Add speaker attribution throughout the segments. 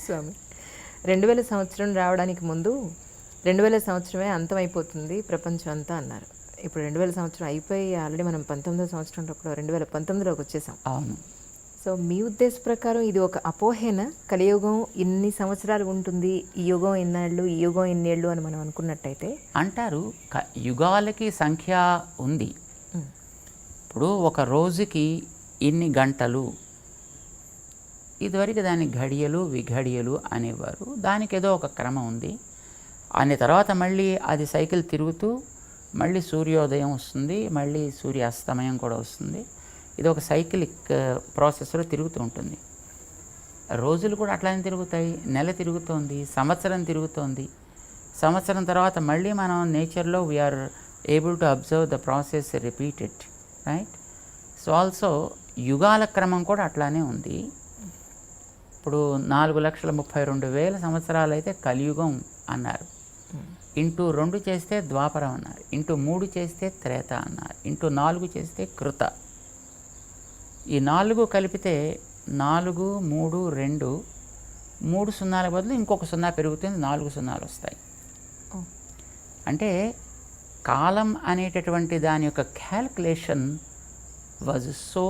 Speaker 1: స్వామి 2000 సంవత్సరం రావడానికి ముందు 2000 సంవత్సరమే అంతమైపోతుంది ప్రపంచం అంతా అన్నారు. ఇప్పుడు 2000 సంవత్సరం అయిపోయి ఆల్రెడీ మనం 19వ సంవత్సరంలో 2019లోకి వచ్చేసాం.
Speaker 2: అవును.
Speaker 1: సో మీ ఉద్దేశ ప్రకారం ఇది ఒక అపోహేనా? కలియుగం ఇన్ని సంవత్సరాలు ఉంటుంది, ఈ యుగం ఇన్నాళ్ళు, ఈ యుగం ఇన్నేళ్ళు అని మనం అనుకున్నట్టయితే
Speaker 2: అంటారు. యుగాలకి సంఖ్య ఉంది. ఇప్పుడు ఒక రోజుకి ఇన్ని గంటలు, ఇదివరకు దాని ఘడియలు విఘడియలు అనేవారు. దానికి ఏదో ఒక క్రమం ఉంది. అనే తర్వాత మళ్ళీ అది సైకిల్ తిరుగుతూ మళ్ళీ సూర్యోదయం వస్తుంది, మళ్ళీ సూర్యాస్తమయం కూడా వస్తుంది. ఇది ఒక సైకిలిక్ ప్రాసెస్లో తిరుగుతూ ఉంటుంది. రోజులు కూడా అట్లానే తిరుగుతాయి. నెల తిరుగుతోంది, సంవత్సరం తిరుగుతోంది. సంవత్సరం తర్వాత మళ్ళీ మనం నేచర్లో we are able to observe the process repeated, right? So also యుగాల క్రమం కూడా అట్లానే ఉంది. ఇప్పుడు 4,32,000 సంవత్సరాలు అయితే కలియుగం అన్నారు. ఇంటూ 2 చేస్తే ద్వాపరం అన్నారు. ఇంటూ 3 చేస్తే త్రేత అన్నారు. ఇంటూ 4 చేస్తే కృత. ఈ 4 కలిపితే 4, 3, 2, 3 సున్నాల బదులు ఇంకొక 0 పెరుగుతుంది, 4 సున్నాలు వస్తాయి. అంటే కాలం అనేటటువంటి దాని యొక్క calculation was so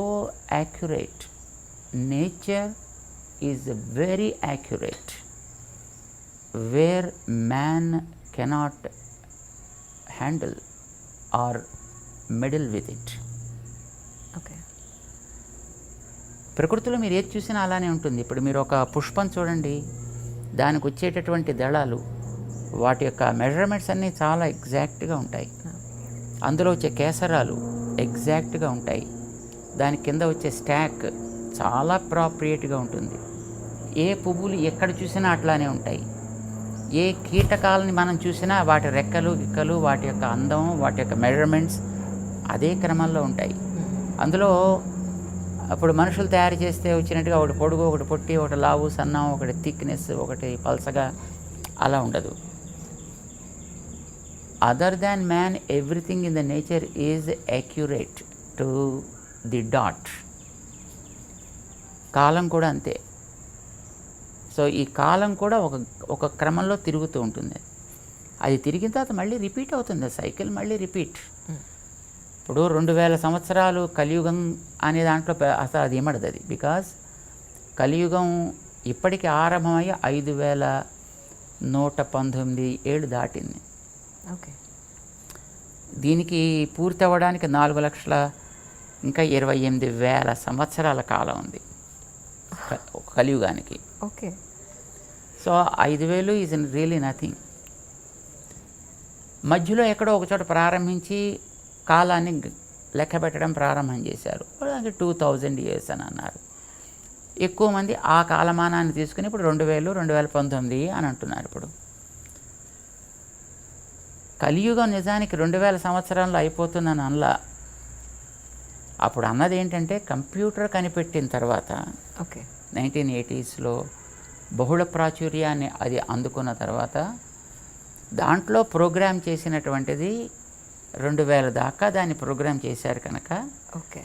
Speaker 2: accurate. Nature is very accurate, wear man cannot handle are meddle with it.
Speaker 1: Okay.
Speaker 2: ప్రకృతిలో మీరు ఏది చూసినా అలానే ఉంటుంది. ఇప్పుడు మీరు ఒక పుష్పం చూడండి, దానికి వచ్చేటటువంటి దళాలు, వాటి యొక్క మెజర్మెంట్స్ అన్నీ చాలా ఎగ్జాక్ట్గా ఉంటాయి. అందులో వచ్చే కేసరాలు ఎగ్జాక్ట్గా ఉంటాయి. దాని కింద వచ్చే స్టాక్ చాలా ప్రాప్రియేట్గా ఉంటుంది. ఏ పువ్వులు ఎక్కడ చూసినా అట్లానే ఉంటాయి. ఏ కీటకాలని మనం చూసినా వాటి రెక్కలు గిక్కలు, వాటి యొక్క అందం, వాటి యొక్క మెజర్మెంట్స్ అదే క్రమంలో ఉంటాయి. అందులో అప్పుడు మనుషులు తయారు చేస్తే వచ్చినట్టుగా ఒకటి పొడుగు, ఒకటి పొట్టి, ఒకటి లావు సన్నం, ఒకటి థిక్నెస్, ఒకటి పల్సగా అలా ఉండదు. Other than man everything in the nature is accurate to the dot. కాలం కూడా అంతే. సో ఈ కాలం కూడా ఒక క్రమంలో తిరుగుతూ ఉంటుంది. అది తిరిగిన తర్వాత మళ్ళీ రిపీట్ అవుతుంది. సైకిల్ మళ్ళీ రిపీట్. ఇప్పుడు 2000 సంవత్సరాలు కలియుగం అనే దాంట్లో అసలు అది ఏమడదు అది. బికాజ్ కలియుగం ఇప్పటికి ఆరంభమయ్యి 5,119 ఏళ్ళు దాటింది.
Speaker 1: ఓకే.
Speaker 2: దీనికి పూర్తి అవ్వడానికి 4,28,000 సంవత్సరాల కాలం ఉంది కలియుగానికి.
Speaker 1: Okay.
Speaker 2: So 5,000 is really nothing. మధ్యలో ఎక్కడో ఒక చోట ప్రారంభించి కాలాన్ని లెక్క పెట్టడం ప్రారంభం చేశారు. 2000 years అని అన్నారు. ఎక్కువ మంది ఆ కాలమానాన్ని తీసుకుని ఇప్పుడు 2000, 2019 అని అంటున్నారు. ఇప్పుడు కలియుగం నిజానికి 2000 సంవత్సరాల్లో అయిపోతుందని అనలా. అప్పుడు అన్నది ఏంటంటే కంప్యూటర్ కనిపెట్టిన తర్వాత,
Speaker 1: ఓకే,
Speaker 2: 1980sలో బహుళ ప్రాచుర్యాన్ని అది అందుకున్న తర్వాత దాంట్లో ప్రోగ్రామ్ చేసినటువంటిది 2000 దాకా దాన్ని ప్రోగ్రామ్ చేశారు కనుక,
Speaker 1: ఓకే,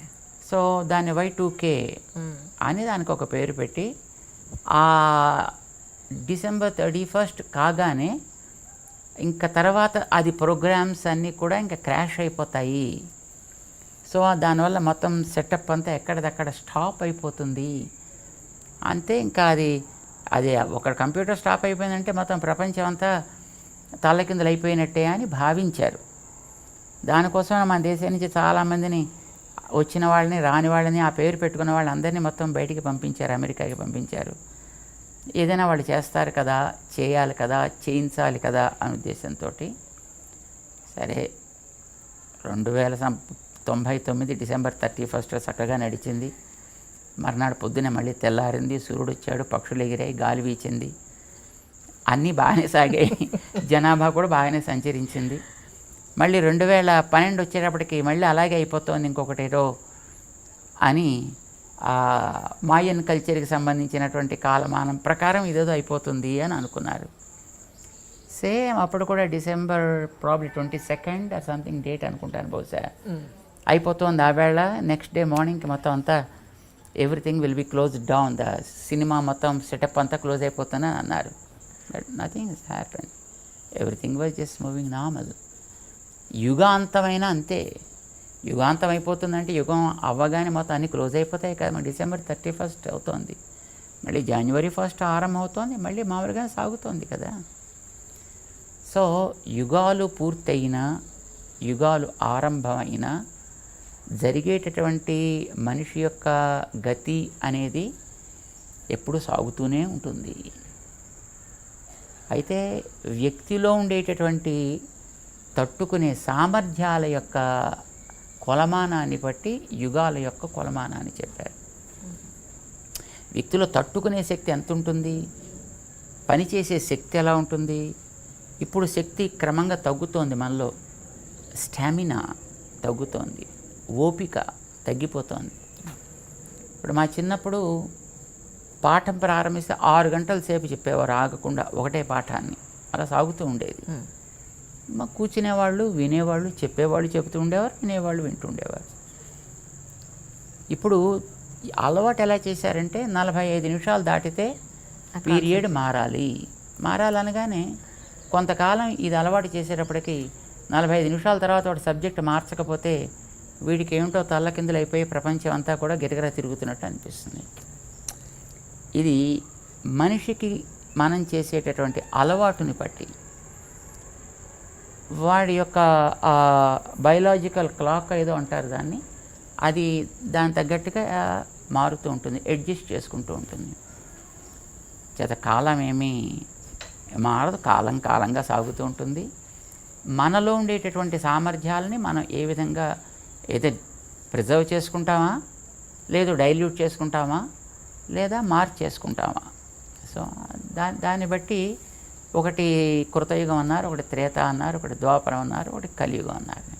Speaker 2: సో దాన్ని Y2K అని దానికి ఒక పేరు పెట్టి ఆ December 31 కాగానే ఇంకా తర్వాత అది ప్రోగ్రామ్స్ అన్నీ కూడా ఇంకా క్రాష్ అయిపోతాయి. సో దానివల్ల మొత్తం సెటప్ అంతా ఎక్కడిదక్కడ స్టాప్ అయిపోతుంది. అంతే. ఇంకా అది ఒక కంప్యూటర్ స్టాప్ అయిపోయిందంటే మొత్తం ప్రపంచం అంతా తల్లకిందులు అయిపోయినట్టే అని భావించారు. దానికోసం మన దేశం నుంచి చాలామందిని, వచ్చిన వాళ్ళని రాని వాళ్ళని, ఆ పేరు పెట్టుకున్న వాళ్ళందరినీ మొత్తం బయటికి పంపించారు, అమెరికాకి పంపించారు. ఏదైనా వాళ్ళు చేస్తారు కదా, చేయాలి కదా, చేయించాలి కదా అనే ఉద్దేశంతో. సరే, 2099 December 31 చక్కగా నడిచింది. మర్నాడు పొద్దునే మళ్ళీ తెల్లారింది, సూర్యుడు వచ్చాడు, పక్షులు ఎగిరాయి, గాలి వీచింది, అన్నీ బాగానే సాగాయి. జనాభా కూడా బాగానే సంచరించింది. మళ్ళీ 2012 వచ్చేటప్పటికి మళ్ళీ అలాగే అయిపోతుంది ఇంకొకటేదో అని మాయన్ కల్చర్కి సంబంధించినటువంటి కాలమానం ప్రకారం ఇదేదో అయిపోతుంది అని అనుకున్నారు. సేమ్ అప్పుడు కూడా December probably 22 or something date అనుకుంటాను బహుశా అయిపోతుంది. ఆ వేళ నెక్స్ట్ డే మార్నింగ్కి మొత్తం అంతా everything will be close down, the cinema మొత్తం సెటప్ అంతా క్లోజ్ అయిపోతుందని అన్నారు. But nothing is happen, everything was just moving normal. యుగాంతమైనా అంతే. యుగాంతం అయిపోతుందంటే యుగం అవ్వగానే మొత్తం అన్నీ క్లోజ్ అయిపోతాయి కదా. మరి December 31 అవుతోంది, మళ్ళీ January 1 ఆరంభం అవుతోంది, మళ్ళీ మామూలుగా సాగుతోంది కదా. సో యుగాలు పూర్తయినా, యుగాలు ఆరంభమైనా జరిగేటటువంటి మనిషి యొక్క గతి అనేది ఎప్పుడు సాగుతూనే ఉంటుంది. అయితే వ్యక్తిలో ఉండేటటువంటి తట్టుకునే సామర్థ్యాల యొక్క కొలమానాన్ని బట్టి యుగాల యొక్క కొలమానాన్ని చెప్పారు. వ్యక్తిలో తట్టుకునే శక్తి ఎంత ఉంటుంది, పనిచేసే శక్తి ఎలా ఉంటుంది. ఇప్పుడు శక్తి క్రమంగా తగ్గుతోంది, మనలో స్టామినా తగ్గుతోంది, ఓపిక తగ్గిపోతోంది. ఇప్పుడు మా చిన్నప్పుడు పాఠం ప్రారంభిస్తే 6 గంటల సేపు చెప్పేవారు ఆగకుండా ఒకటే పాఠాన్ని, అలా సాగుతూ ఉండేది. మా కూర్చునేవాళ్ళు, వినేవాళ్ళు, చెప్పేవాళ్ళు చెబుతూ ఉండేవారు, వినేవాళ్ళు వింటూ ఉండేవారు. ఇప్పుడు అలవాటు ఎలా చేశారంటే 45 నిమిషాలు దాటితే పీరియడ్ మారాలనగానే కొంతకాలం ఇది అలవాటు చేసేటప్పటికి 45 నిమిషాల తర్వాత వాడు సబ్జెక్ట్ మార్చకపోతే వీడికి ఏమిటో తల్లకిందులు అయిపోయి ప్రపంచం అంతా కూడా గిరగిరా తిరుగుతున్నట్టు అనిపిస్తుంది. ఇది మనిషికి మనం చేసేటటువంటి అలవాటుని బట్టి వాడి యొక్క బయలాజికల్ క్లాక్ ఏదో అంటారు దాన్ని, అది దాని తగ్గట్టుగా మారుతూ ఉంటుంది, అడ్జస్ట్ చేసుకుంటూ ఉంటుంది. చేత కాలం ఏమీ మారదు, కాలంగా సాగుతూ ఉంటుంది. మనలో ఉండేటటువంటి సామర్థ్యాలని మనం ఏ విధంగా అయితే ప్రిజర్వ్ చేసుకుంటామా, లేదు డైల్యూట్ చేసుకుంటామా, లేదా మార్చేసుకుంటామా. సో దాన్ని బట్టి ఒకటి కృతయుగం అన్నారు, ఒకటి త్రేత అన్నారు, ఒకటి ద్వాపరం అన్నారు, ఒకటి కలియుగం అన్నారు.